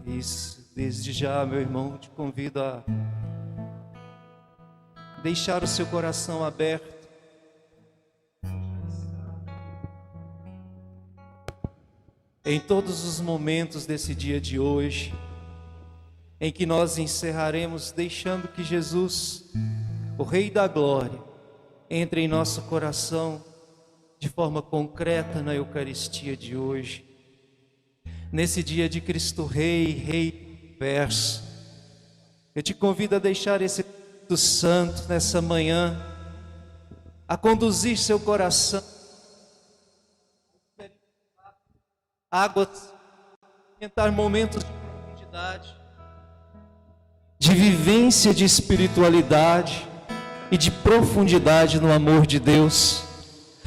Isso, desde já, meu irmão, te convido a deixar o seu coração aberto. Em todos os momentos desse dia de hoje, em que nós encerraremos deixando que Jesus, o Rei da Glória, entre em nosso coração de forma concreta na Eucaristia de hoje. Nesse dia de Cristo Rei, Rei do Universo, eu te convido a deixar esse Espírito Santo nessa manhã, a conduzir seu coração, águas, experimentar momentos de profundidade, de vivência de espiritualidade e de profundidade no amor de Deus,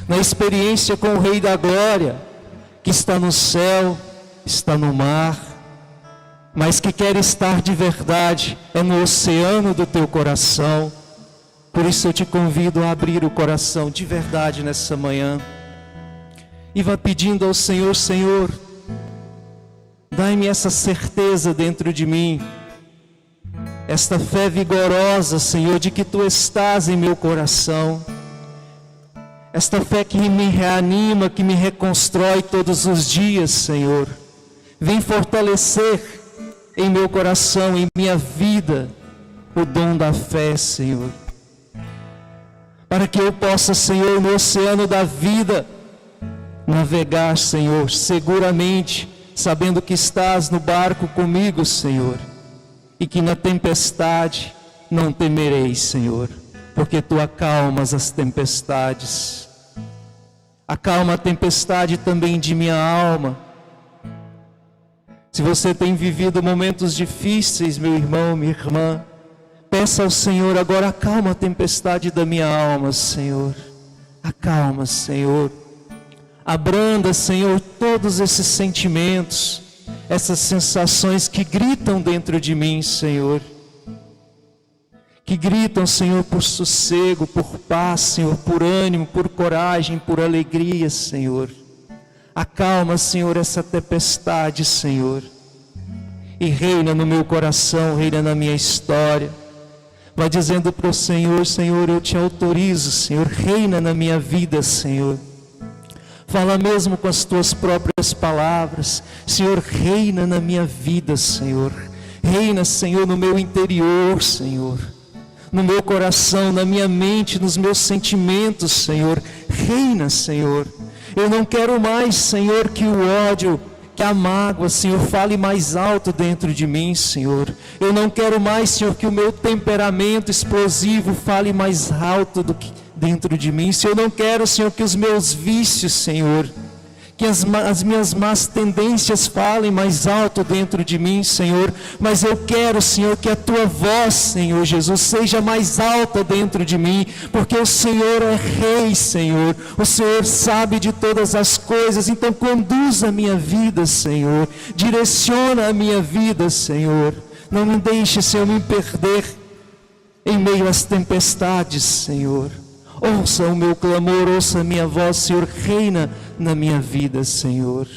na experiência com o Rei da Glória, que está no céu, está no mar, mas que quer estar de verdade no oceano do teu coração. Por isso eu te convido a abrir o coração de verdade nessa manhã e vá pedindo ao Senhor: Senhor, dai-me essa certeza dentro de mim, esta fé vigorosa, Senhor, de que Tu estás em meu coração, esta fé que me reanima, que me reconstrói todos os dias, Senhor. Vem fortalecer em meu coração, em minha vida, o dom da fé, Senhor, para que eu possa, Senhor, no oceano da vida, navegar, Senhor, seguramente, sabendo que estás no barco comigo, Senhor, e que na tempestade não temerei, Senhor, porque Tu acalmas as tempestades. Acalma a tempestade também de minha alma. Se você tem vivido momentos difíceis, meu irmão, minha irmã, peça ao Senhor agora: acalma a tempestade da minha alma, Senhor. Acalma, Senhor. Abranda, Senhor, todos esses sentimentos, essas sensações que gritam dentro de mim, Senhor. Que gritam, Senhor, por sossego, por paz, Senhor, por ânimo, por coragem, por alegria, Senhor. Acalma, Senhor, essa tempestade, Senhor, e reina no meu coração, reina na minha história. Vai dizendo para o Senhor: Senhor, eu te autorizo, Senhor, reina na minha vida, Senhor. Fala mesmo com as Tuas próprias palavras: Senhor, reina na minha vida, Senhor. Reina, Senhor, no meu interior, Senhor, no meu coração, na minha mente, nos meus sentimentos, Senhor. Reina, Senhor. Eu não quero mais, Senhor, que o ódio, que a mágoa, Senhor, fale mais alto dentro de mim, Senhor. Eu não quero mais, Senhor, que o meu temperamento explosivo fale mais alto do que dentro de mim. Senhor, eu não quero, Senhor, que os meus vícios, Senhor, que as minhas más tendências falem mais alto dentro de mim, Senhor, mas eu quero, Senhor, que a Tua voz, Senhor Jesus, seja mais alta dentro de mim, porque o Senhor é Rei, Senhor, o Senhor sabe de todas as coisas. Então conduz a minha vida, Senhor, direciona a minha vida, Senhor. Não me deixe, Senhor, me perder em meio às tempestades, Senhor. Ouça o meu clamor, ouça a minha voz, Senhor, reina na minha vida, Senhor.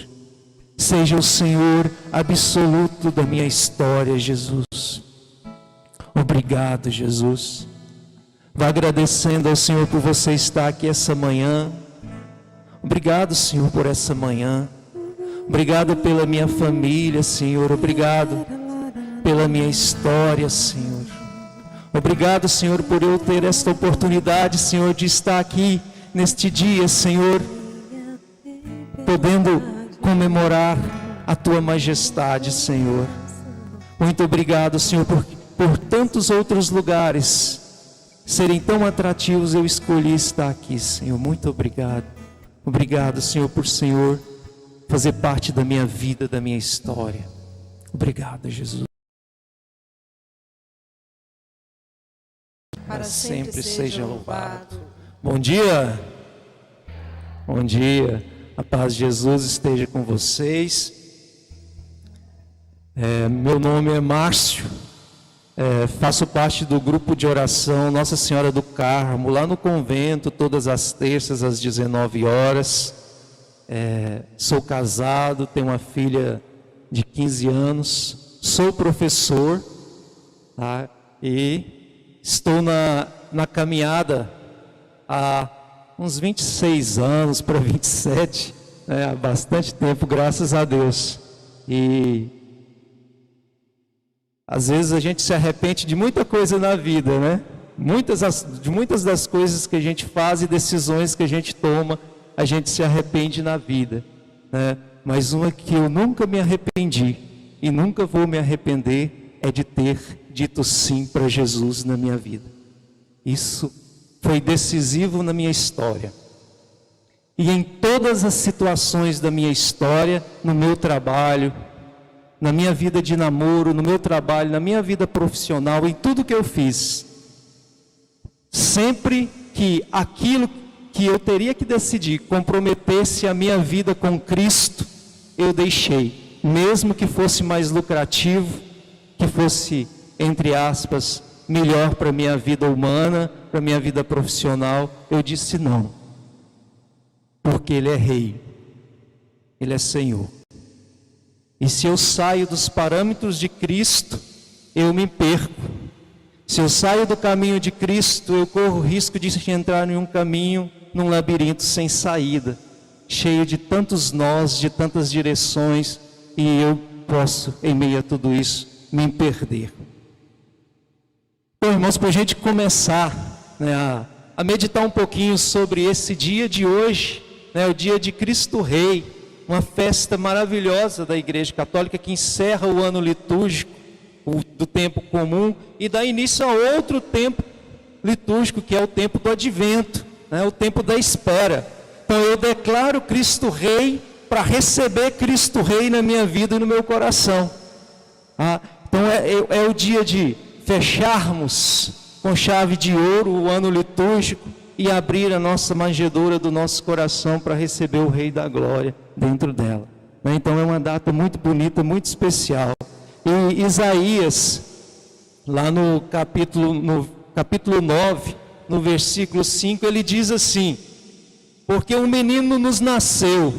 Seja o Senhor absoluto da minha história, Jesus. Obrigado, Jesus. Vá agradecendo ao Senhor por você estar aqui essa manhã. Obrigado, Senhor, por essa manhã. Obrigado pela minha família, Senhor. Obrigado pela minha história, Senhor. Obrigado, Senhor, por eu ter esta oportunidade, Senhor, de estar aqui neste dia, Senhor, podendo comemorar a Tua majestade, Senhor. Muito obrigado, Senhor, por tantos outros lugares serem tão atrativos. Eu escolhi estar aqui, Senhor. Muito obrigado. Obrigado, Senhor, por Senhor fazer parte da minha vida, da minha história. Obrigado, Jesus. Para sempre seja louvado. Bom dia. Bom dia. A paz de Jesus esteja com vocês. Meu nome é Márcio. Faço parte do grupo de oração Nossa Senhora do Carmo, lá no convento, todas as terças às 19 horas. Sou casado, tenho uma filha de 15 anos. sou professor, tá? E estou na caminhada há uns 26 anos para 27, né? Há bastante tempo, graças a Deus. E às vezes a gente se arrepende de muita coisa na vida, né? De muitas das coisas que a gente faz e decisões que a gente toma, a gente se arrepende na vida, né? Mas uma que eu nunca me arrependi e nunca vou me arrepender é de ter dito sim para Jesus na minha vida. Isso foi decisivo na minha história. E em todas as situações da minha história, no meu trabalho, na minha vida de namoro, no meu trabalho, na minha vida profissional, em tudo que eu fiz, sempre que aquilo que eu teria que decidir comprometesse a minha vida com Cristo, eu deixei, mesmo que fosse mais lucrativo, que fosse, entre aspas, melhor para a minha vida humana, para a minha vida profissional, eu disse não, porque Ele é Rei, Ele é Senhor. E se eu saio dos parâmetros de Cristo, eu me perco. Se eu saio do caminho de Cristo, eu corro o risco de entrar em um caminho, num labirinto sem saída, cheio de tantos nós, de tantas direções, e eu posso, em meio a tudo isso, me perder. Então, irmãos, para a gente começar, né, a meditar um pouquinho sobre esse dia de hoje, né, o dia de Cristo Rei, uma festa maravilhosa da Igreja Católica que encerra o ano litúrgico do tempo comum e dá início a outro tempo litúrgico, que é o tempo do Advento, né, o tempo da espera. Então eu declaro Cristo Rei para receber Cristo Rei na minha vida e no meu coração. Então é o dia de fecharmos com chave de ouro o ano litúrgico e abrir a nossa manjedoura do nosso coração para receber o Rei da Glória dentro dela. Então é uma data muito bonita, muito especial. E Isaías, lá no capítulo 9, no versículo 5, ele diz assim: porque um menino nos nasceu,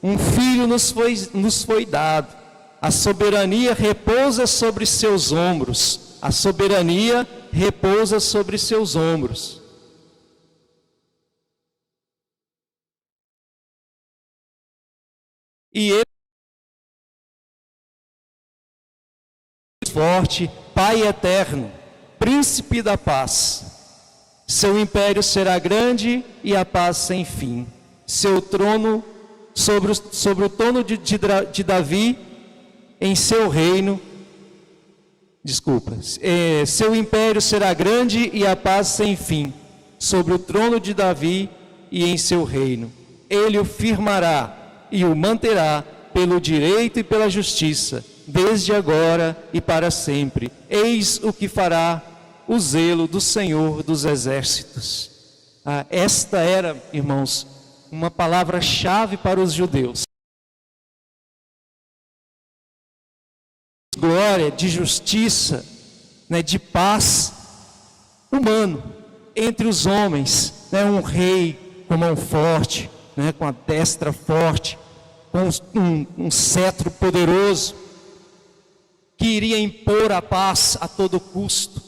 um filho nos foi dado, a soberania repousa sobre seus ombros, a soberania repousa sobre seus ombros. E Ele é forte, Pai eterno, príncipe da paz. Seu império será grande e a paz sem fim. Seu trono sobre o trono de Davi, em seu reino. Seu império será grande e a paz sem fim. Sobre o trono de Davi e em seu reino. Ele o firmará e o manterá pelo direito e pela justiça, desde agora e para sempre. Eis o que fará o zelo do Senhor dos exércitos. Esta era, irmãos, uma palavra-chave para os judeus. Glória, de justiça, né, de paz humano entre os homens, né, um rei com mão forte, né, com a destra forte, com um cetro poderoso, que iria impor a paz a todo custo,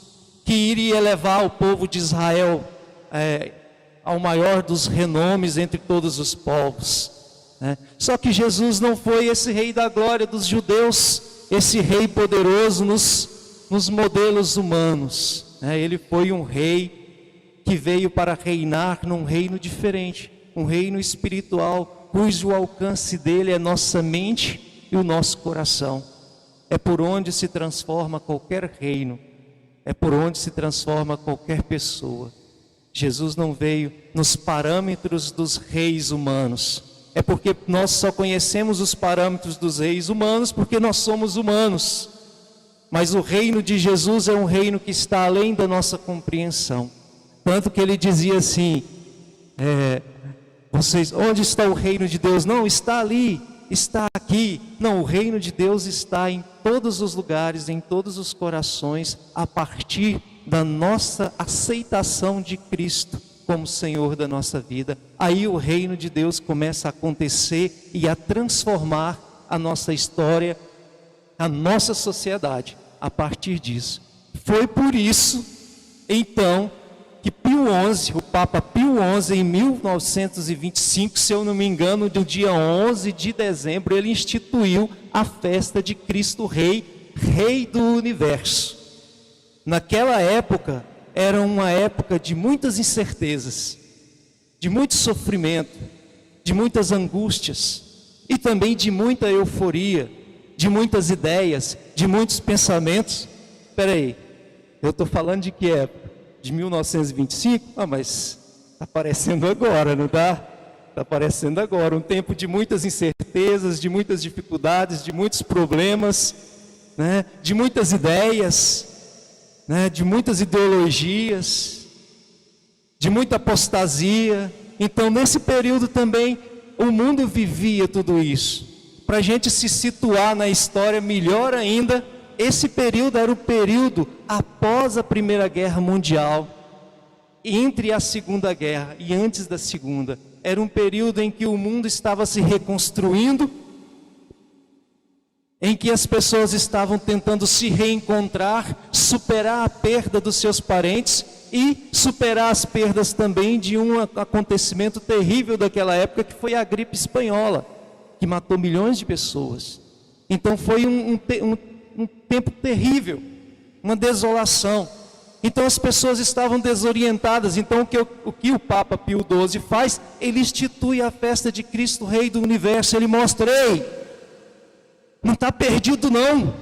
que iria levar o povo de Israel ao maior dos renomes entre todos os povos, né? Só que Jesus não foi esse Rei da glória dos judeus, esse Rei poderoso nos modelos humanos, né? Ele foi um Rei que veio para reinar num reino diferente, um reino espiritual, cujo alcance dele é nossa mente e o nosso coração. É por onde se transforma qualquer reino, é por onde se transforma qualquer pessoa. Jesus não veio nos parâmetros dos reis humanos. É porque nós só conhecemos os parâmetros dos reis humanos porque nós somos humanos. Mas o reino de Jesus é um reino que está além da nossa compreensão. Tanto que ele dizia assim, onde está o reino de Deus? Não, está ali, está aqui. Não, o reino de Deus está em todos os lugares, em todos os corações, a partir da nossa aceitação de Cristo como Senhor da nossa vida. Aí o reino de Deus começa a acontecer e a transformar a nossa história a nossa sociedade a partir disso. Foi por isso, então, que Pio XI, o Papa Pio XI, em 1925, se eu não me engano, no dia 11 de dezembro, ele instituiu a festa de Cristo Rei, Rei do Universo. Naquela época, era uma época de muitas incertezas, de muito sofrimento, de muitas angústias e também de muita euforia, de muitas ideias, de muitos pensamentos. Espera aí, eu estou falando de que época? De 1925? Ah, mas está aparecendo agora, não está? Está aparecendo agora, um tempo de muitas incertezas, de muitas dificuldades, de muitos problemas, né? De muitas ideias, né? De muitas ideologias, de muita apostasia. Então, nesse período também, o mundo vivia tudo isso. Para a gente se situar na história melhor ainda, esse período era o período após a Primeira Guerra Mundial, entre a Segunda Guerra e antes da Segunda. Era um período em que o mundo estava se reconstruindo, em que as pessoas estavam tentando se reencontrar, superar a perda dos seus parentes e superar as perdas também de um acontecimento terrível daquela época, que foi a gripe espanhola, que matou milhões de pessoas. Então foi um tempo terrível, uma desolação. Então as pessoas estavam desorientadas. Então o que o Papa Pio XII faz? Ele institui a festa de Cristo Rei do Universo. Ele mostra: ei, não está perdido não,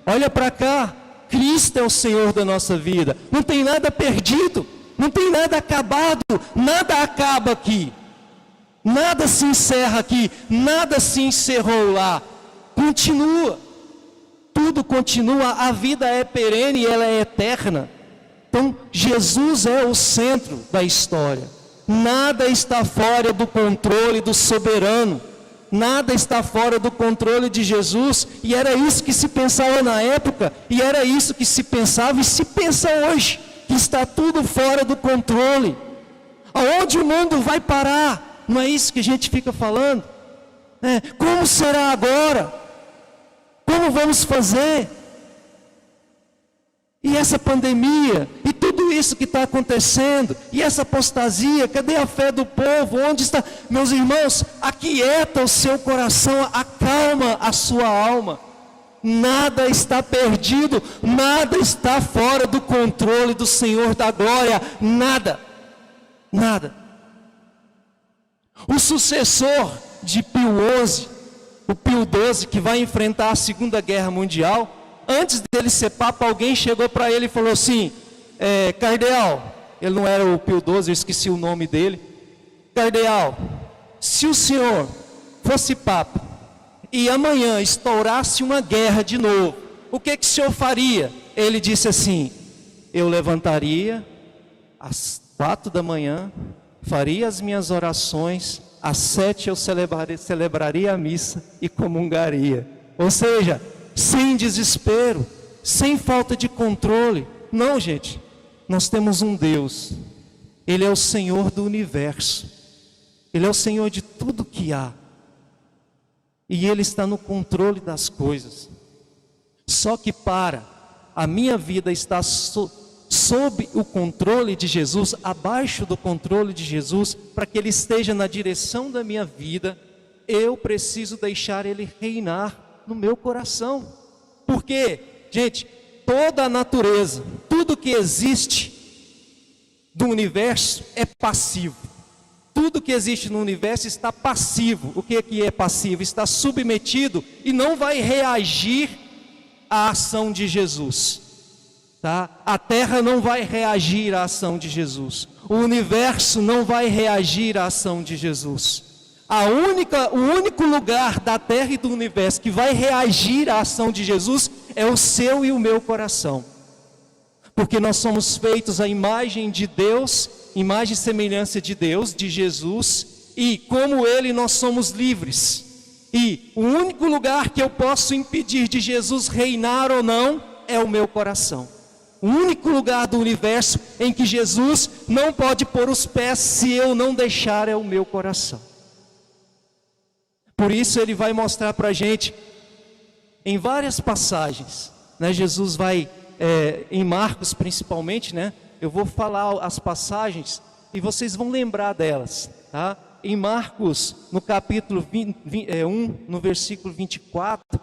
olha para cá, Cristo é o Senhor da nossa vida. Não tem nada perdido, não tem nada acabado, nada acaba aqui, nada se encerra aqui, nada se encerrou lá, continua, tudo continua, a vida é perene e ela é eterna. Então Jesus é o centro da história, nada está fora do controle do soberano, nada está fora do controle de Jesus. E era isso que se pensava na época, e era isso que se pensava e se pensa hoje, que está tudo fora do controle. Aonde o mundo vai parar? Não é isso que a gente fica falando? Como será agora? Como vamos fazer? E essa pandemia, e tudo isso que está acontecendo, e essa apostasia, cadê a fé do povo? Onde está? Meus irmãos, aquieta o seu coração, acalma a sua alma. Nada está perdido, nada está fora do controle do Senhor da glória, nada, nada. O sucessor de Pio XI, o Pio XII, que vai enfrentar a Segunda Guerra Mundial, antes dele ser papa, alguém chegou para ele e falou assim: cardeal, ele não era o Pio XII, eu esqueci o nome dele. Cardeal, se o senhor fosse papa e amanhã estourasse uma guerra de novo, o que o senhor faria? Ele disse assim: eu levantaria às 4 da manhã, faria as minhas orações, às 7 eu celebraria a missa e comungaria. Ou seja, sem desespero, sem falta de controle. Não, gente, nós temos um Deus, Ele é o Senhor do universo, Ele é o Senhor de tudo que há, e Ele está no controle das coisas. Só que para a minha vida estar sob o controle de Jesus, abaixo do controle de Jesus, para que Ele esteja na direção da minha vida, eu preciso deixar Ele reinar no meu coração. Porque, gente, toda a natureza, tudo que existe do universo é passivo. Tudo que existe no universo está passivo. O que é passivo? Está submetido e não vai reagir à ação de Jesus. Tá? A terra não vai reagir à ação de Jesus. O universo não vai reagir à ação de Jesus. O único lugar da terra e do universo que vai reagir à ação de Jesus é o seu e o meu coração. Porque nós somos feitos à imagem de Deus, imagem e semelhança de Deus, de Jesus, e como Ele nós somos livres. E o único lugar que eu posso impedir de Jesus reinar ou não é o meu coração. O único lugar do universo em que Jesus não pode pôr os pés se eu não deixar é o meu coração. Por isso Ele vai mostrar para a gente Em várias passagens, né, Jesus vai, em Marcos principalmente, né, eu vou falar as passagens e vocês vão lembrar delas, tá? Em Marcos, no capítulo 1, no versículo 24,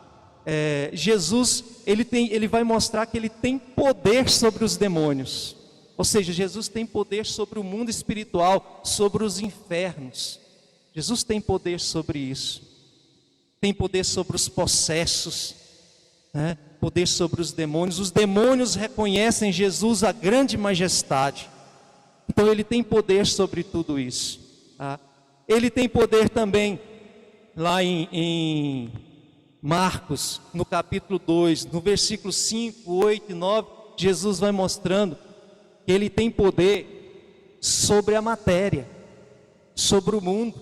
Jesus, ele vai mostrar que ele tem poder sobre os demônios. Ou seja, Jesus tem poder sobre o mundo espiritual, sobre os infernos. Jesus tem poder sobre isso. Tem poder sobre os possessos, né? Poder sobre os demônios. Os demônios reconhecem Jesus a grande majestade. Então ele tem poder sobre tudo isso, tá? Ele tem poder também lá em Marcos, no capítulo 2, no versículo 5, 8 e 9, Jesus vai mostrando que ele tem poder sobre a matéria, sobre o mundo,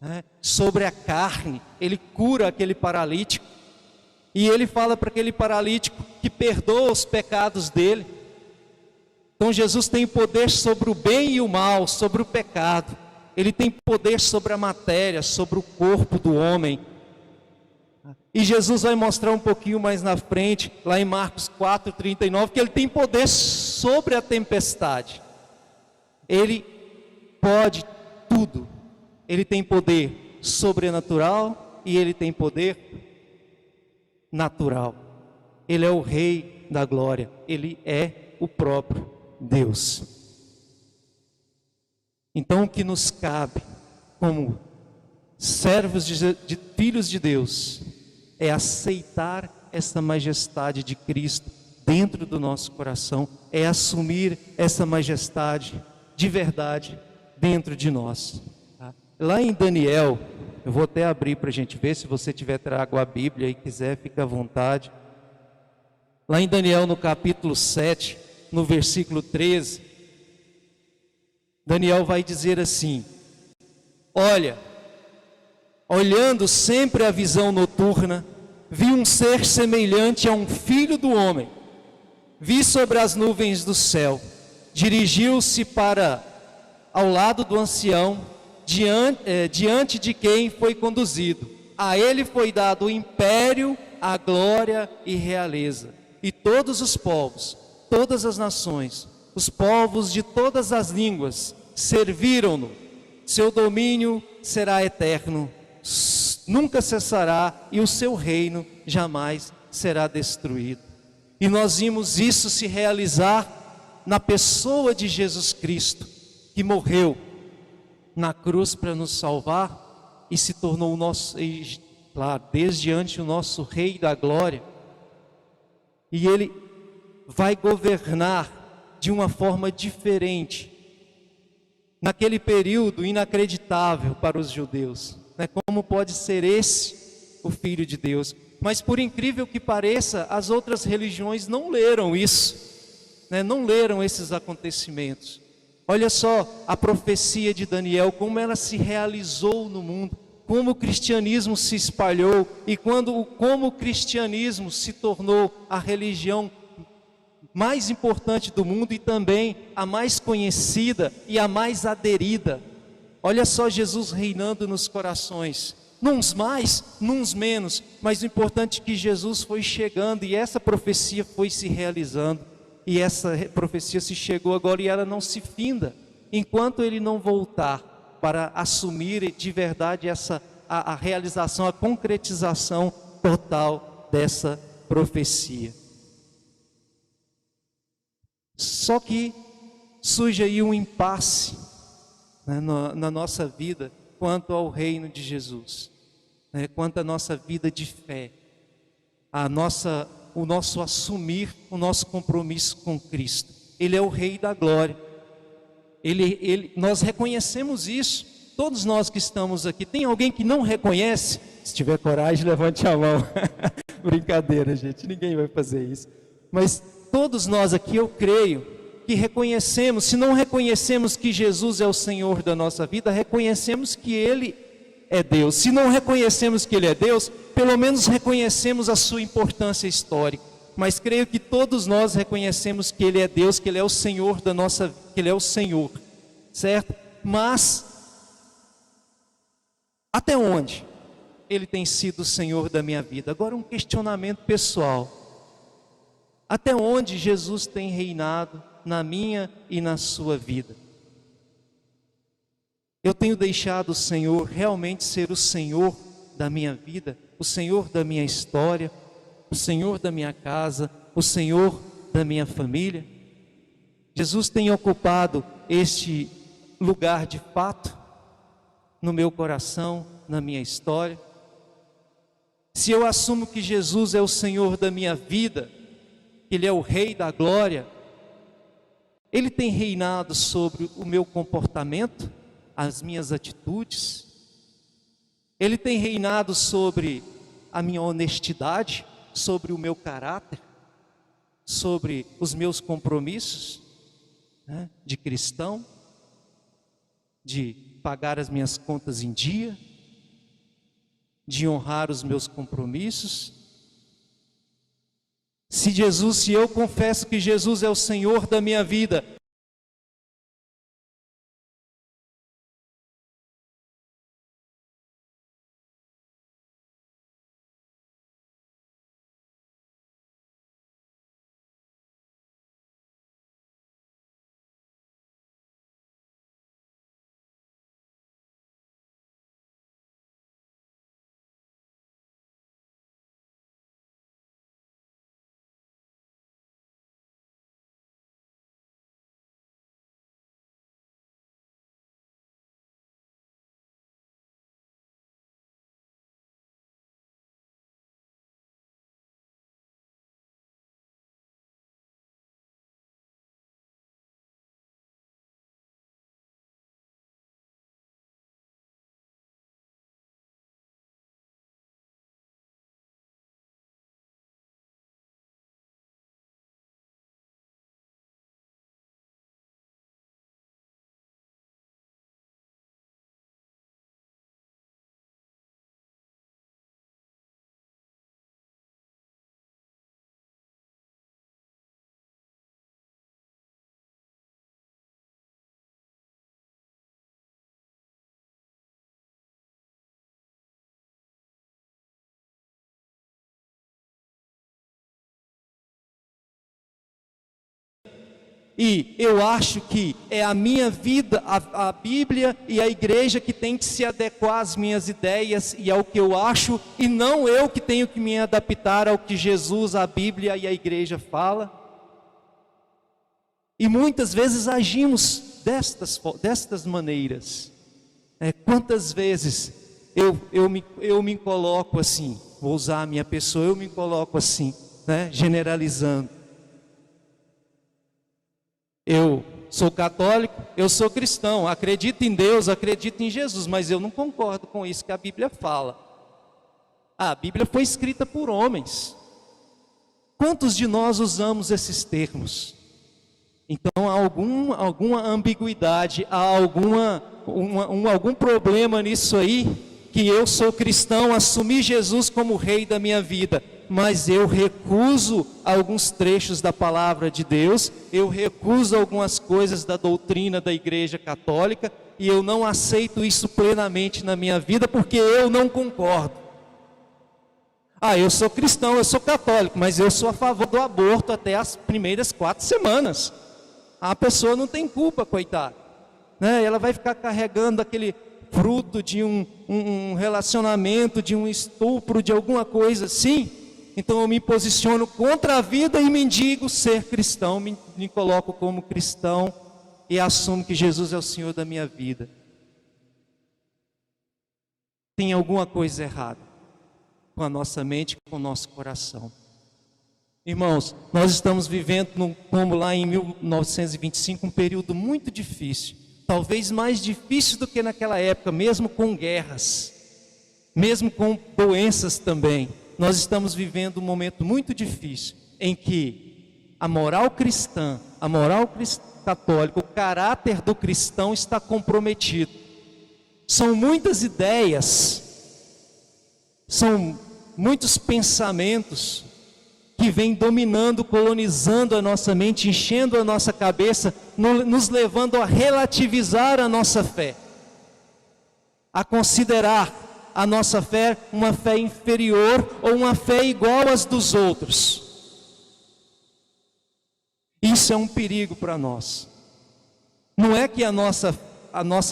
né? Sobre a carne. Ele cura aquele paralítico e ele fala para aquele paralítico que perdoa os pecados dele. Então Jesus tem poder sobre o bem e o mal, sobre o pecado. Ele tem poder sobre a matéria, sobre o corpo do homem. E Jesus vai mostrar um pouquinho mais na frente, lá em Marcos 4:39, que ele tem poder sobre a tempestade. Ele pode tudo. Ele tem poder sobrenatural e ele tem poder natural. Ele é o Rei da glória. Ele é o próprio Deus. Então o que nos cabe como servos de filhos de Deus é aceitar essa majestade de Cristo dentro do nosso coração, é assumir essa majestade de verdade dentro de nós, tá? Lá em Daniel, eu vou até abrir para a gente ver, se você tiver trago a Bíblia e quiser, fica à vontade. Lá em Daniel, no capítulo 7, no versículo 13, Daniel vai dizer assim: olha, olhando sempre a visão noturna, vi um ser semelhante a um filho do homem. Vi sobre as nuvens do céu, dirigiu-se para ao lado do ancião, diante de quem foi conduzido. A ele foi dado o império, a glória e realeza. E todos os povos, todas as nações, os povos de todas as línguas serviram-no. Seu domínio será eterno, nunca cessará, e o seu reino jamais será destruído. E nós vimos isso se realizar na pessoa de Jesus Cristo, que morreu na cruz para nos salvar e se tornou o nosso, claro, desde antes o nosso Rei da glória. E ele vai governar de uma forma diferente naquele período inacreditável para os judeus, né? Como pode ser esse o Filho de Deus? Mas por incrível que pareça, as outras religiões não leram isso, né? Não leram esses acontecimentos. Olha só a profecia de Daniel, como ela se realizou no mundo, como o cristianismo se espalhou e como o cristianismo se tornou a religião mais importante do mundo e também a mais conhecida e a mais aderida. Olha só Jesus reinando nos corações, nuns mais, nuns menos, mas o importante é que Jesus foi chegando e essa profecia foi se realizando. E essa profecia se chegou agora e ela não se finda, enquanto ele não voltar para assumir de verdade a realização, a concretização total dessa profecia. Só que surge aí um impasse, né, na nossa vida quanto ao reino de Jesus, né, quanto à nossa vida de fé, o nosso assumir o nosso compromisso com Cristo. Ele é o Rei da glória. Nós reconhecemos isso, todos nós que estamos aqui. Tem alguém que não reconhece? Se tiver coragem, levante a mão. Brincadeira, gente, ninguém vai fazer isso. Mas todos nós aqui, eu creio, que reconhecemos, se não reconhecemos que Jesus é o Senhor da nossa vida, reconhecemos que Ele é Deus. Se não reconhecemos que Ele é Deus, pelo menos reconhecemos a sua importância histórica. Mas creio que todos nós reconhecemos que Ele é Deus, que Ele é o Senhor da nossa vida, que Ele é o Senhor, certo? Mas até onde? Ele tem sido o Senhor da minha vida. Agora um questionamento pessoal. Até onde Jesus tem reinado na minha e na sua vida? Eu tenho deixado o Senhor realmente ser o Senhor da minha vida, o Senhor da minha história, o Senhor da minha casa, o Senhor da minha família? Jesus tem ocupado este lugar de fato no meu coração, na minha história? Se eu assumo que Jesus é o Senhor da minha vida, que Ele é o Rei da glória, Ele tem reinado sobre o meu comportamento, as minhas atitudes? Ele tem reinado sobre a minha honestidade, sobre o meu caráter, sobre os meus compromissos, né, de cristão, de pagar as minhas contas em dia, de honrar os meus compromissos? Se eu confesso que Jesus é o Senhor da minha vida, e eu acho que é a minha vida, a Bíblia e a igreja que tem que se adequar às minhas ideias e ao que eu acho, e não eu que tenho que me adaptar ao que Jesus, a Bíblia e a igreja fala. E muitas vezes agimos destas maneiras. Quantas vezes eu me coloco assim, vou usar a minha pessoa, eu me coloco assim, né, generalizando. Eu sou católico, eu sou cristão, acredito em Deus, acredito em Jesus, mas eu não concordo com isso que a Bíblia fala. A Bíblia foi escrita por homens. Quantos de nós usamos esses termos? Então há alguma ambiguidade, há algum problema nisso aí, que eu sou cristão, assumi Jesus como Rei da minha vida, mas eu recuso alguns trechos da palavra de Deus, eu recuso algumas coisas da doutrina da Igreja Católica, e eu não aceito isso plenamente na minha vida, porque eu não concordo. Eu sou cristão, eu sou católico, mas eu sou a favor do aborto até as primeiras 4 semanas. A pessoa não tem culpa, coitada, né? Ela vai ficar carregando aquele fruto de um relacionamento, de um estupro, de alguma coisa assim. Então eu me posiciono contra a vida e mendigo ser cristão, me coloco como cristão e assumo que Jesus é o Senhor da minha vida. Tem alguma coisa errada com a nossa mente, com o nosso coração. Irmãos, nós estamos vivendo, como lá em 1925, um período muito difícil. Talvez mais difícil do que naquela época, mesmo com guerras, mesmo com doenças também. Nós estamos vivendo um momento muito difícil, em que a moral cristã, a moral católica, o caráter do cristão está comprometido. São muitas ideias, são muitos pensamentos que vêm dominando, colonizando a nossa mente, enchendo a nossa cabeça, nos levando a relativizar a nossa fé, a considerar a nossa fé uma fé inferior ou uma fé igual às dos outros. Isso é um perigo para nós. Não é que a nossa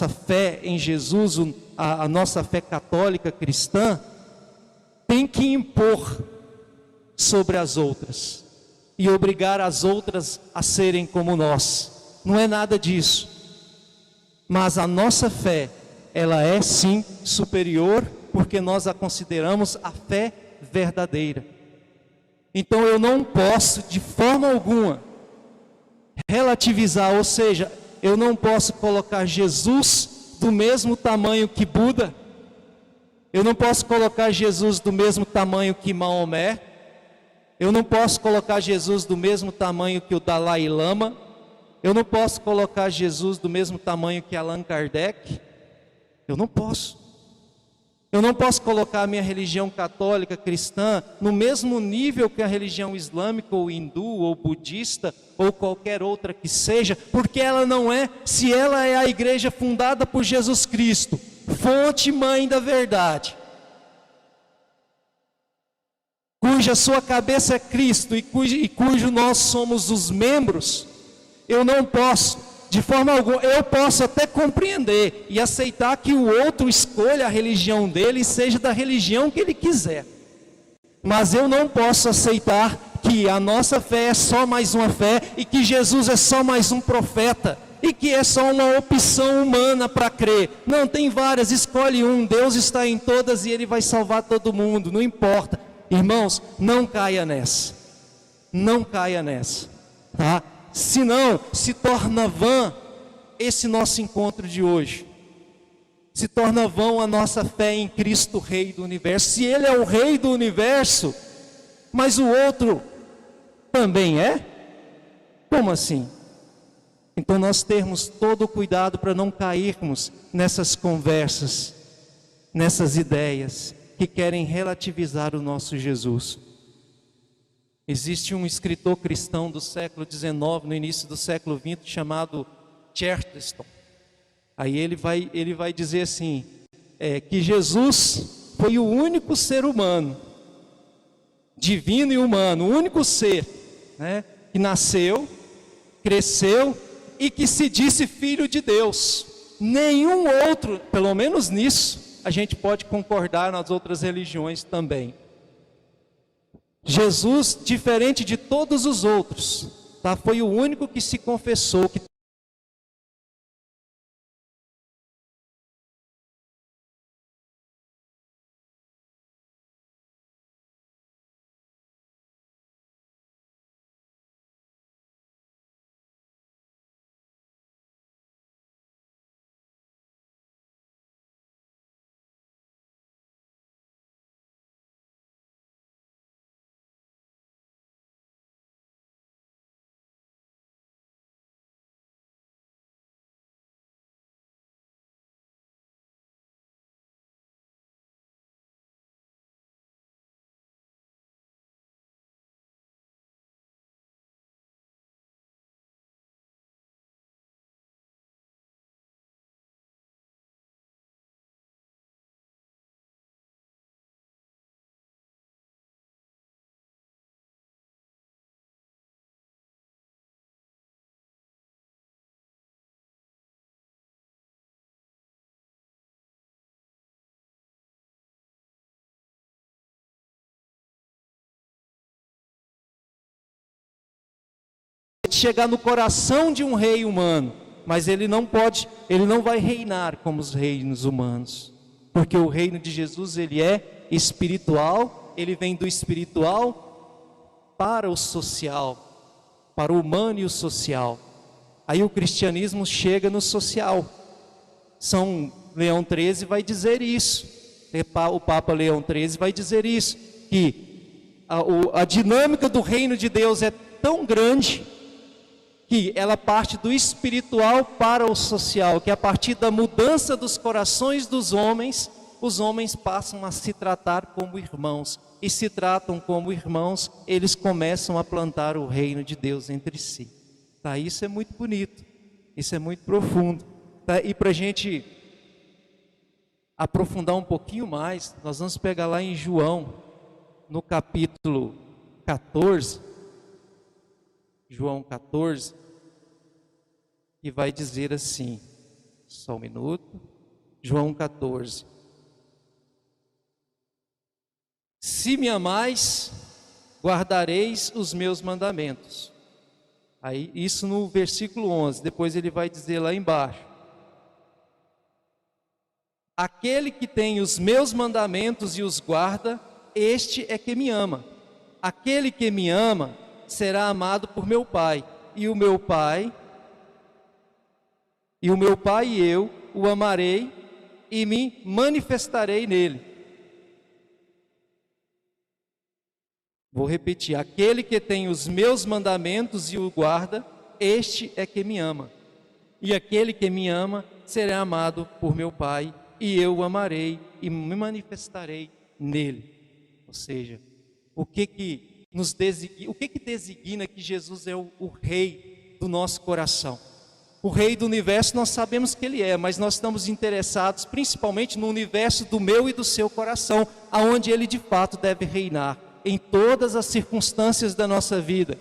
fé em Jesus, a nossa fé católica cristã, tem que impor sobre as outras e obrigar as outras a serem como nós. Não é nada disso. Mas a nossa fé, ela é sim superior, porque nós a consideramos a fé verdadeira. Então eu não posso de forma alguma relativizar, ou seja, eu não posso colocar Jesus do mesmo tamanho que Buda, eu não posso colocar Jesus do mesmo tamanho que Maomé, eu não posso colocar Jesus do mesmo tamanho que o Dalai Lama, eu não posso colocar Jesus do mesmo tamanho que Allan Kardec, eu não posso. Eu não posso colocar a minha religião católica cristã no mesmo nível que a religião islâmica ou hindu ou budista ou qualquer outra que seja, porque ela não é, se ela é a igreja fundada por Jesus Cristo, fonte mãe da verdade, cuja sua cabeça é Cristo e cujo nós somos os membros, eu não posso. De forma alguma, eu posso até compreender e aceitar que o outro escolha a religião dele e seja da religião que ele quiser. Mas eu não posso aceitar que a nossa fé é só mais uma fé e que Jesus é só mais um profeta e que é só uma opção humana para crer. Não, tem várias, escolhe um, Deus está em todas e Ele vai salvar todo mundo, não importa. Irmãos, não caia nessa. Não caia nessa, tá? Senão, se torna vã esse nosso encontro de hoje. Se torna vã a nossa fé em Cristo, Rei do Universo. Se Ele é o Rei do Universo, mas o outro também é? Como assim? Então nós temos todo o cuidado para não cairmos nessas conversas, nessas ideias que querem relativizar o nosso Jesus. Existe um escritor cristão do século XIX, no início do século XX, chamado Chesterton. Aí ele vai dizer assim, que Jesus foi o único ser humano, divino e humano, o único ser, né, que nasceu, cresceu e que se disse filho de Deus. Nenhum outro, pelo menos nisso, a gente pode concordar nas outras religiões também. Jesus, diferente de todos os outros, tá? Foi o único que se confessou, que chegar no coração de um rei humano, mas ele não vai reinar como os reinos humanos, porque o reino de Jesus, ele é espiritual, ele vem do espiritual para o social, para o humano e o social. Aí o cristianismo chega no social. São Leão XIII vai dizer isso, o Papa Leão XIII vai dizer isso, que a dinâmica do reino de Deus é tão grande que ela parte do espiritual para o social, que a partir da mudança dos corações dos homens, os homens passam a se tratar como irmãos, e se tratam como irmãos, eles começam a plantar o reino de Deus entre si. Tá? Isso é muito bonito, isso é muito profundo. Tá? E para a gente aprofundar um pouquinho mais, nós vamos pegar lá em João, no capítulo 14, João 14, e vai dizer assim, só um minuto, João 14. Se me amais, guardareis os meus mandamentos. Aí, isso no versículo 11, depois ele vai dizer lá embaixo. Aquele que tem os meus mandamentos e os guarda, este é que me ama. Aquele que me ama será amado por meu Pai, e o meu Pai e eu o amarei e me manifestarei nele. Vou repetir, aquele que tem os meus mandamentos e o guarda, este é que me ama. E aquele que me ama será amado por meu Pai, e eu o amarei e me manifestarei nele. Ou seja, o que designa que Jesus é o Rei do nosso coração? O Rei do universo nós sabemos que Ele é, mas nós estamos interessados principalmente no universo do meu e do seu coração, aonde Ele de fato deve reinar, em todas as circunstâncias da nossa vida.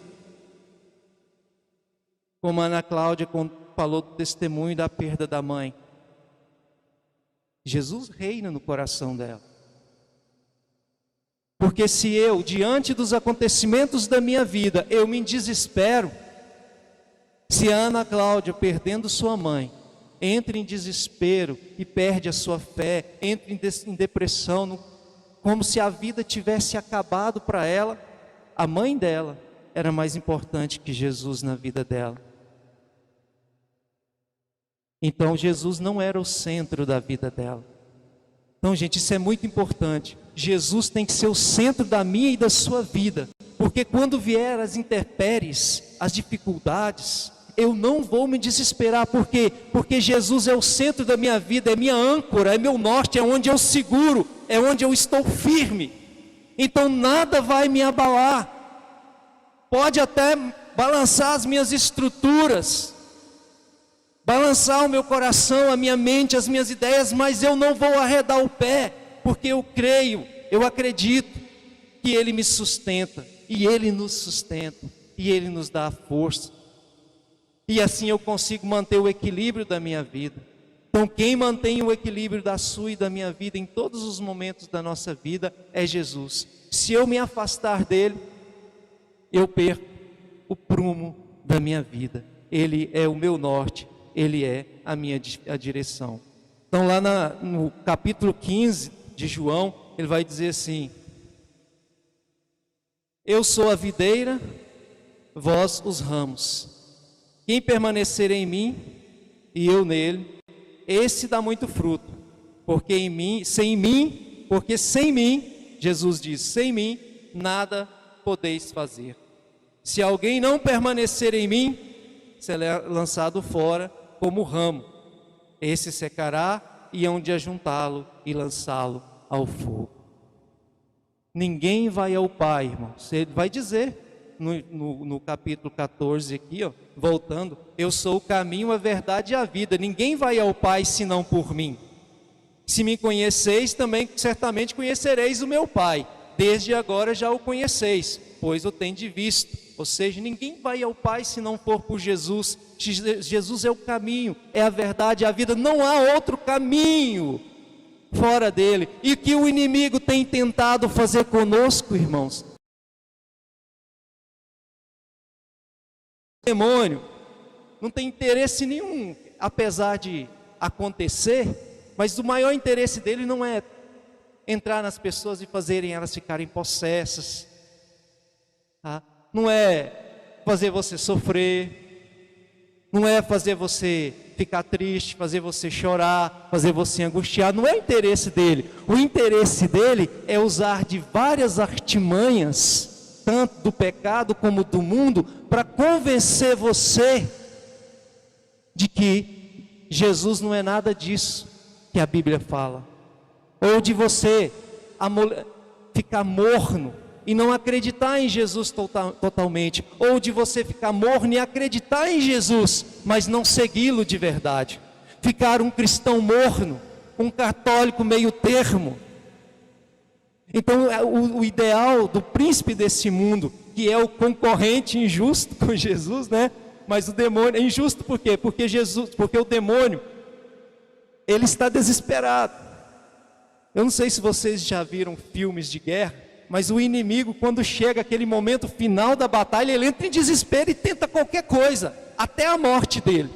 Como a Ana Cláudia falou do testemunho da perda da mãe. Jesus reina no coração dela. Porque se eu, diante dos acontecimentos da minha vida, eu me desespero, se a Ana Cláudia, perdendo sua mãe, entra em desespero e perde a sua fé, entra em depressão, como se a vida tivesse acabado para ela, a mãe dela era mais importante que Jesus na vida dela. Então Jesus não era o centro da vida dela. Então, gente, isso é muito importante. Jesus tem que ser o centro da minha e da sua vida, porque quando vier as intempéries, as dificuldades, eu não vou me desesperar. Por quê? Porque Jesus é o centro da minha vida, é minha âncora, é meu norte, é onde eu seguro, é onde eu estou firme. Então nada vai me abalar. Pode até balançar as minhas estruturas, balançar o meu coração, a minha mente, as minhas ideias, mas eu não vou arredar o pé, porque eu creio, eu acredito que Ele me sustenta, e Ele nos sustenta, e Ele nos dá a força. E assim eu consigo manter o equilíbrio da minha vida. Então quem mantém o equilíbrio da sua e da minha vida em todos os momentos da nossa vida é Jesus. Se eu me afastar dele, eu perco o prumo da minha vida. Ele é o meu norte, Ele é a direção. Então lá no capítulo 15 de João, ele vai dizer assim: eu sou a videira, vós os ramos. Quem permanecer em mim e eu nele, esse dá muito fruto, porque sem mim, Jesus diz, sem mim nada podeis fazer. Se alguém não permanecer em mim, será lançado fora como ramo. Esse secará e hão de ajuntá-lo e lançá-lo ao fogo. Ninguém vai ao Pai, irmãos. Ele vai dizer no capítulo 14 aqui, ó, voltando, eu sou o caminho, a verdade e a vida. Ninguém vai ao Pai senão por mim. Se me conheceis, também certamente conhecereis o meu Pai. Desde agora já o conheceis, pois o tendes visto. Ou seja, ninguém vai ao Pai se não for por Jesus. Jesus é o caminho, é a verdade, é a vida. Não há outro caminho fora dele. E o que o inimigo tem tentado fazer conosco, irmãos? O demônio não tem interesse nenhum, apesar de acontecer, mas o maior interesse dele não é entrar nas pessoas e fazerem elas ficarem possessas, tá? Não é fazer você sofrer, não é fazer você ficar triste, fazer você chorar, fazer você angustiar. Não é o interesse dele. O interesse dele é usar de várias artimanhas, tanto do pecado como do mundo, para convencer você de que Jesus não é nada disso que a Bíblia fala, ou de você ficar morno e não acreditar em Jesus totalmente, ou de você ficar morno e acreditar em Jesus, mas não segui-lo de verdade, ficar um cristão morno, um católico meio termo. Então, o ideal do príncipe desse mundo, que é o concorrente injusto com Jesus, né? Mas o demônio é injusto por quê? Porque o demônio, ele está desesperado. Eu não sei se vocês já viram filmes de guerra, mas o inimigo, quando chega aquele momento final da batalha, ele entra em desespero e tenta qualquer coisa, até a morte dele.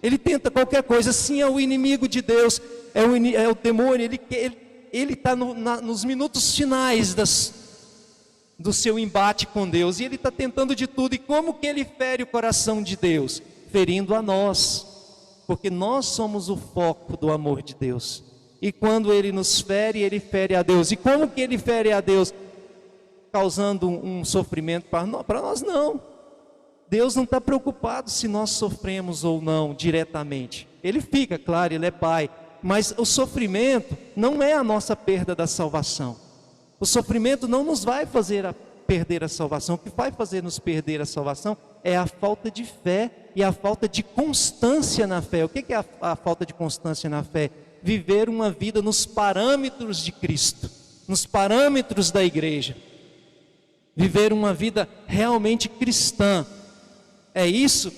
Ele tenta qualquer coisa. Sim, é o inimigo de Deus, é o demônio. Ele está nos minutos finais do seu embate com Deus, e ele está tentando de tudo. E como que ele fere o coração de Deus? Ferindo a nós, porque nós somos o foco do amor de Deus. E quando ele nos fere, ele fere a Deus. E como que ele fere a Deus? Causando um sofrimento para nós? Não. Deus não está preocupado se nós sofremos ou não diretamente. Ele fica, claro, ele é Pai. Mas o sofrimento não é a nossa perda da salvação. O sofrimento não nos vai fazer perder a salvação. O que vai fazer nos perder a salvação é a falta de fé e a falta de constância na fé. O que é a falta de constância na fé? Viver uma vida nos parâmetros de Cristo, nos parâmetros da igreja. Viver uma vida realmente cristã. É isso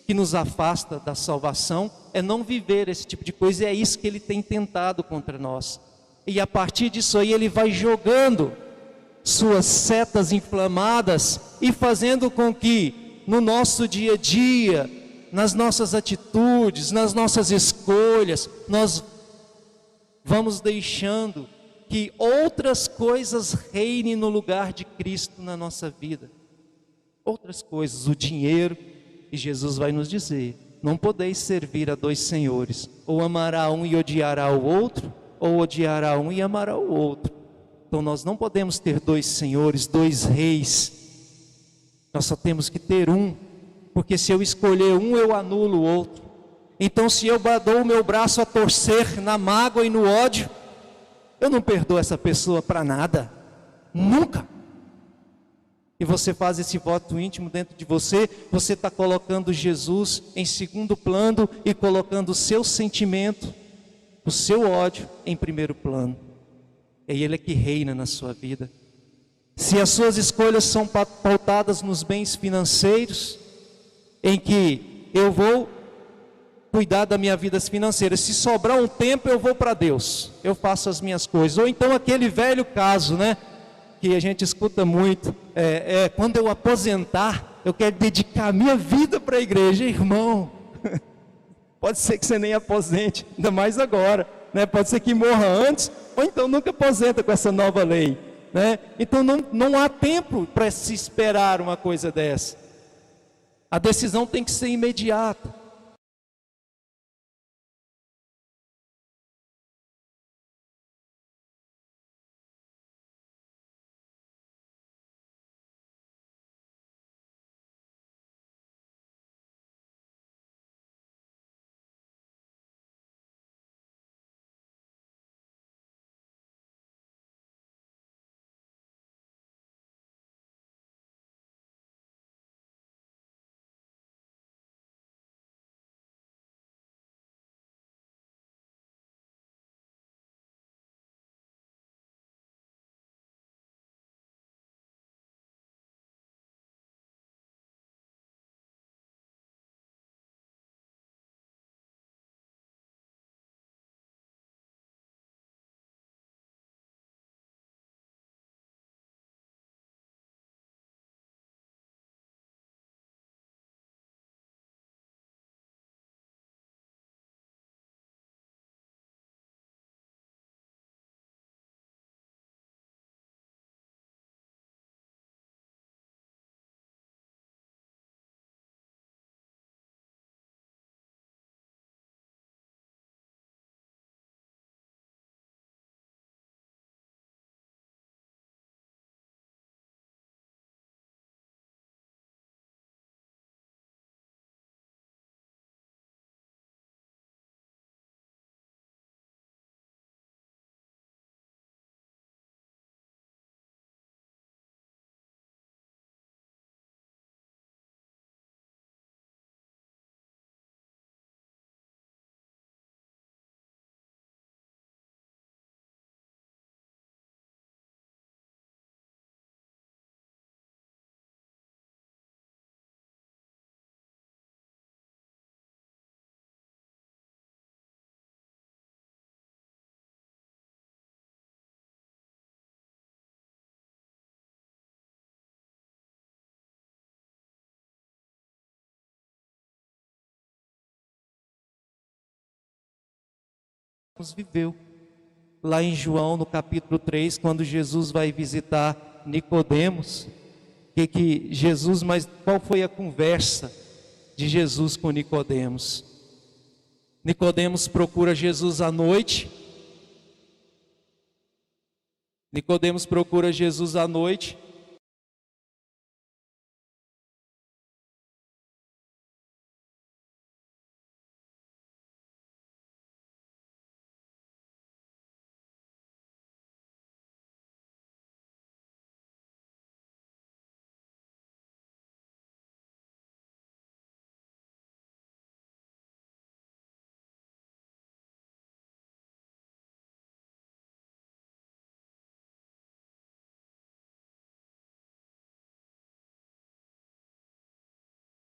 que nos afasta da salvação, é não viver esse tipo de coisa, e é isso que ele tem tentado contra nós. E a partir disso aí ele vai jogando suas setas inflamadas e fazendo com que no nosso dia a dia, nas nossas atitudes, nas nossas escolhas, nós vamos deixando que outras coisas reinem no lugar de Cristo na nossa vida. Outras coisas, o dinheiro, e Jesus vai nos dizer: não podeis servir a dois senhores, ou amará um e odiará o outro, ou odiará um e amará o outro. Então nós não podemos ter dois senhores, dois reis. Nós só temos que ter um, porque se eu escolher um, eu anulo o outro. Então se eu dou o meu braço a torcer na mágoa e no ódio, eu não perdoo essa pessoa para nada, nunca. E você faz esse voto íntimo dentro de você, você está colocando Jesus em segundo plano e colocando o seu sentimento, o seu ódio em primeiro plano. É Ele que reina na sua vida. Se as suas escolhas são pautadas nos bens financeiros, em que eu vou cuidar da minha vida financeira, se sobrar um tempo eu vou para Deus, eu faço as minhas coisas. Ou então aquele velho caso, né, que a gente escuta muito, quando eu aposentar, eu quero dedicar a minha vida para a igreja. Irmão, pode ser que você nem aposente, ainda mais agora, né? Pode ser que morra antes, ou então nunca aposenta com essa nova lei, né? Então não há tempo para se esperar uma coisa dessa. A decisão tem que ser imediata. viveu. Lá em João, no capítulo 3, quando Jesus vai visitar Nicodemos, mas qual foi a conversa de Jesus com Nicodemos? Nicodemos procura Jesus à noite. Nicodemos procura Jesus à noite.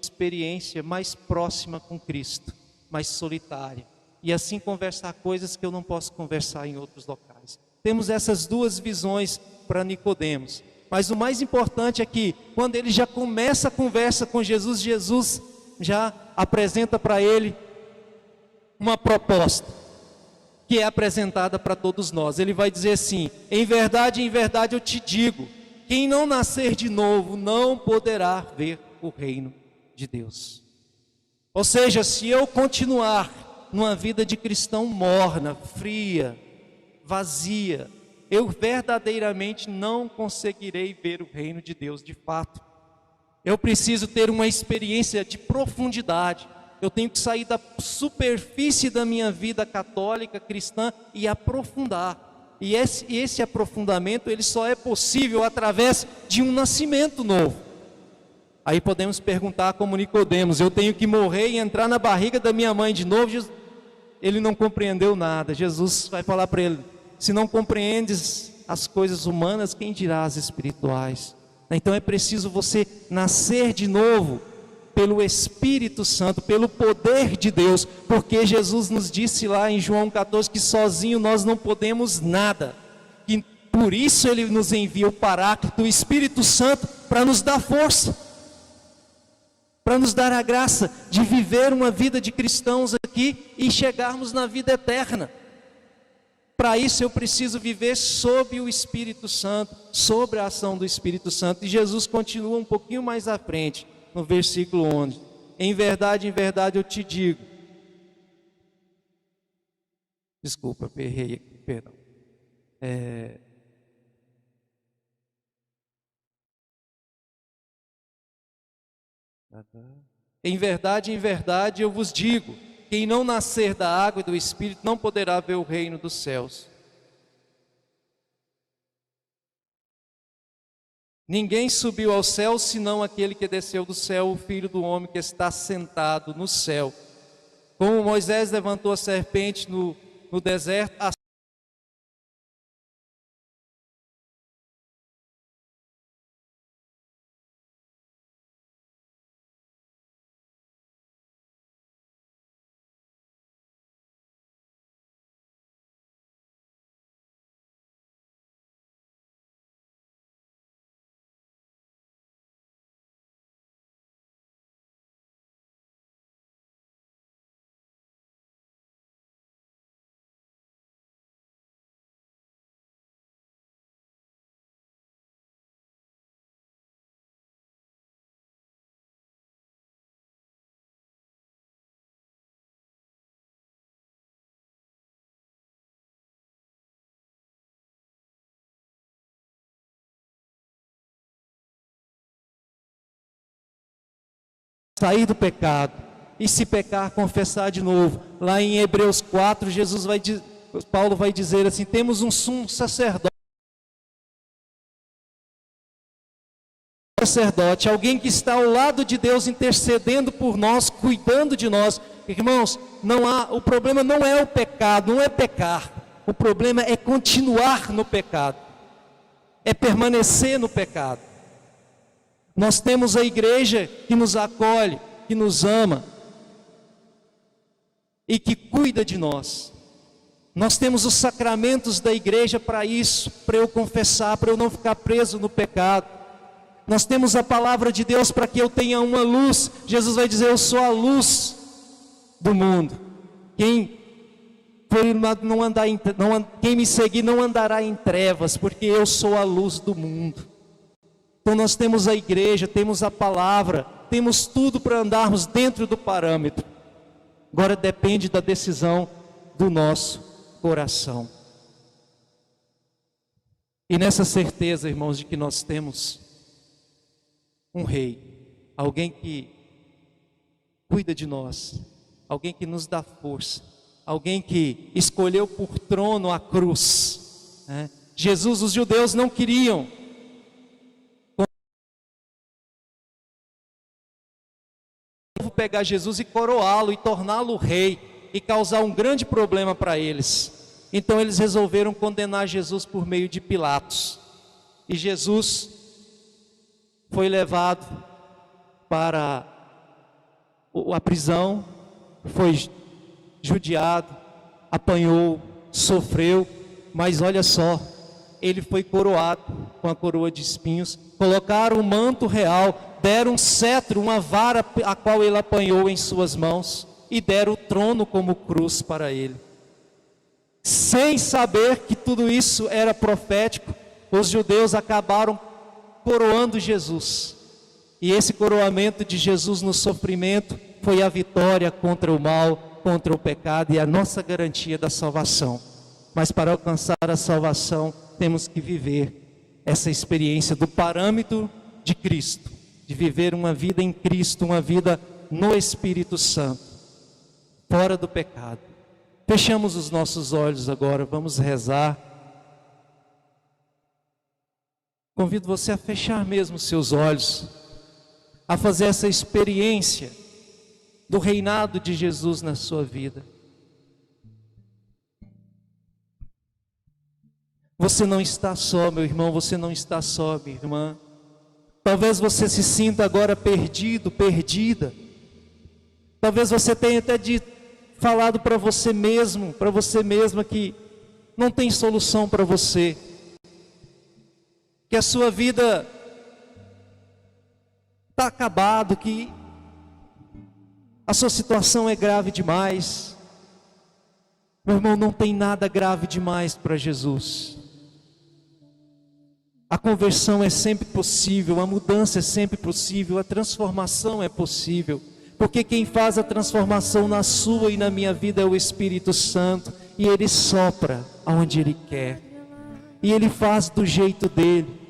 Experiência mais próxima com Cristo, mais solitária, e assim conversar coisas que eu não posso conversar em outros locais. Temos essas duas visões para Nicodemos, mas o mais importante é que quando ele já começa a conversa com Jesus, Jesus já apresenta para ele uma proposta que é apresentada para todos nós. Ele vai dizer assim: em verdade eu te digo, quem não nascer de novo não poderá ver o reino de Deus. Ou seja, se eu continuar numa vida de cristão morna, fria, vazia, eu verdadeiramente não conseguirei ver o reino de Deus de fato. Eu preciso ter uma experiência de profundidade. Eu tenho que sair da superfície da minha vida católica, cristã, e aprofundar. E esse aprofundamento, ele só é possível através de um nascimento novo. Aí podemos perguntar como Nicodemos: eu tenho que morrer e entrar na barriga da minha mãe de novo? Ele não compreendeu nada. Jesus vai falar para ele: se não compreendes as coisas humanas, quem dirá as espirituais? Então é preciso você nascer de novo pelo Espírito Santo, pelo poder de Deus, porque Jesus nos disse lá em João 14 que sozinho nós não podemos nada, e por isso Ele nos envia o Paráclito, o Espírito Santo, para nos dar força, para nos dar a graça de viver uma vida de cristãos aqui e chegarmos na vida eterna. Para isso eu preciso viver sob o Espírito Santo, sobre a ação do Espírito Santo. E Jesus continua um pouquinho mais à frente, no versículo 11: em verdade eu te digo. Desculpa, errei aqui, perdão. Em verdade eu vos digo, quem não nascer da água e do Espírito não poderá ver o reino dos céus. Ninguém subiu ao céu, senão aquele que desceu do céu, o Filho do homem que está sentado no céu. Como Moisés levantou a serpente no deserto, sair do pecado, e se pecar, confessar de novo. Lá em Hebreus 4, Paulo vai dizer assim: temos um sumo sacerdote, alguém que está ao lado de Deus, intercedendo por nós, cuidando de nós. Irmãos, o problema não é o pecado, não é pecar, o problema é continuar no pecado, é permanecer no pecado. Nós temos a igreja que nos acolhe, que nos ama e que cuida de nós. Nós temos os sacramentos da igreja para isso, para eu confessar, para eu não ficar preso no pecado. Nós temos a palavra de Deus para que eu tenha uma luz. Jesus vai dizer: eu sou a luz do mundo. Quem quem me seguir não andará em trevas, porque eu sou a luz do mundo. Então nós temos a igreja, temos a palavra, temos tudo para andarmos dentro do parâmetro. Agora depende da decisão do nosso coração. E nessa certeza, irmãos, de que nós temos um rei, alguém que cuida de nós, alguém que nos dá força, alguém que escolheu por trono a cruz, né? Jesus, os judeus não queriam pegar Jesus e coroá-lo e torná-lo rei e causar um grande problema para eles. Então eles resolveram condenar Jesus por meio de Pilatos. E Jesus foi levado para a prisão, foi judiado, apanhou, sofreu, mas olha só, ele foi coroado com a coroa de espinhos, colocaram um manto real, deram um cetro, uma vara a qual ele apanhou em suas mãos, e deram o trono como cruz para ele. Sem saber que tudo isso era profético, os judeus acabaram coroando Jesus. E esse coroamento de Jesus no sofrimento foi a vitória contra o mal, contra o pecado e a nossa garantia da salvação. Mas para alcançar a salvação, temos que viver essa experiência do parâmetro de Cristo, de viver uma vida em Cristo, uma vida no Espírito Santo, fora do pecado. Fechamos os nossos olhos agora, vamos rezar. Convido você a fechar mesmo os seus olhos, a fazer essa experiência do reinado de Jesus na sua vida. Você não está só, meu irmão, você não está só, minha irmã. Talvez você se sinta agora perdido, perdida. Talvez você tenha até falado para você mesmo, para você mesma que não tem solução para você. Que a sua vida está acabado, que a sua situação é grave demais. Meu irmão, não tem nada grave demais para Jesus. A conversão é sempre possível, a mudança é sempre possível, a transformação é possível. Porque quem faz a transformação na sua e na minha vida é o Espírito Santo. E Ele sopra aonde Ele quer. E Ele faz do jeito dEle.